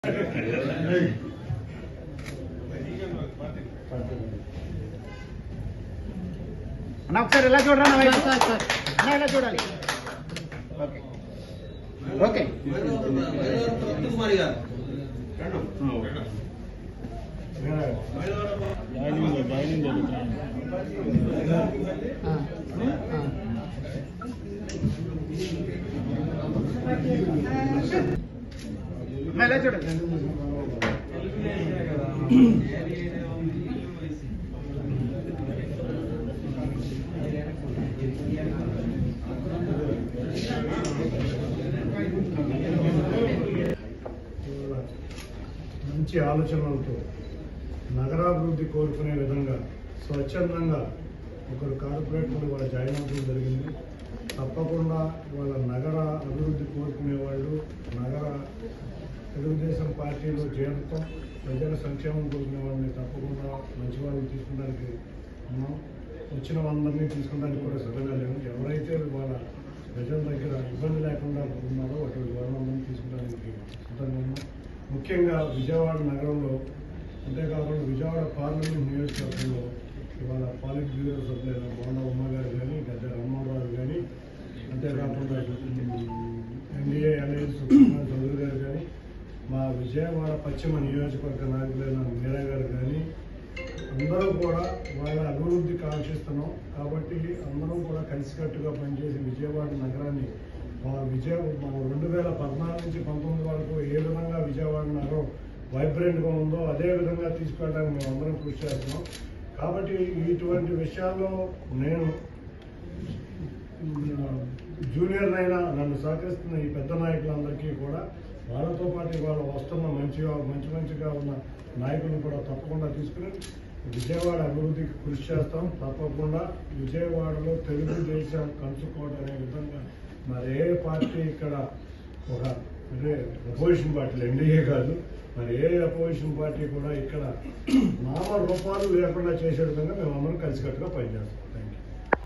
అన్న ఒకసారి ఎలా చూడరా అన్న ఎలా చూడాలి. ఓకే ఓకే ఎలా చూడాలి. మంచి ఆలోచనలతో నగరాభివృద్ధి కోరుకునే విధంగా స్వచ్ఛందంగా ఒకరు కార్పొరేటర్లు వాళ్ళ జాయిన్ అవ్వడం జరిగింది. తప్పకుండా వాళ్ళ నగర అభివృద్ధి కోరుకునే వాళ్ళు నగర తెలుగుదేశం పార్టీలో చేరటం, ప్రజల సంక్షేమం కోరుకునే వాళ్ళని తప్పకుండా మంచి వాళ్ళని తీసుకోవడానికి ఉన్నాం. వచ్చిన వాళ్ళందరినీ తీసుకోవడానికి కూడా సిద్ధంగా లేవు. ఎవరైతే వాళ్ళ ప్రజల దగ్గర ఇబ్బంది లేకుండా ఉన్నారో అటువంటి వాళ్ళందరినీ తీసుకోవడానికి సిద్ధంగా ఉన్నాం. ముఖ్యంగా విజయవాడ నగరంలో అంతేకాకుండా విజయవాడ పార్లమెంట్ నియోజకవర్గంలో ఇవాళ పాలిట్ బ్యూరో సభ్యులైన బోండా ఉమ్మ గారు కానీ, గద్దె రామ్మోహన్ కానీ, అంతేకాకుండా ఎన్డీఏ అలయన్స్ చౌదరి గారు కానీ, మా విజయవాడ పశ్చిమ నియోజకవర్గ నాయకులైన మీరా గారు కానీ అందరూ కూడా వాళ్ళ అభివృద్ధి కాంక్షిస్తున్నాం. కాబట్టి అందరం కూడా కలిసికట్టుగా పనిచేసి విజయవాడ నగరాన్ని మన 2014 నుంచి 19 వరకు ఏ విధంగా విజయవాడ నగరం వైబ్రెంట్గా ఉందో అదే విధంగా తీసుకెళ్ళడానికి మేము అందరం కృషి చేస్తున్నాం. కాబట్టి ఇటువంటి విషయాల్లో నేను జూనియర్ అయినా నన్ను సహకరిస్తున్న ఈ పెద్ద నాయకులందరికీ కూడా వాళ్ళతో పాటు ఇవాళ వస్తున్న మంచిగా ఉన్న నాయకులను కూడా తప్పకుండా తీసుకుని విజయవాడ అభివృద్ధికి కృషి చేస్తాం. తప్పకుండా విజయవాడలో తెలుగుదేశం కంచుకోవడం అనే విధంగా మరి ఏ పార్టీ ఇక్కడ ఒక అపోజిషన్ పార్టీలు ఎన్డీఏ కాదు, మరి ఏ అపోజిషన్ పార్టీ కూడా ఇక్కడ నామరూపాలు లేకుండా చేసే విధంగా మేము అందరం కలిసికట్టుగా పనిచేస్తాం.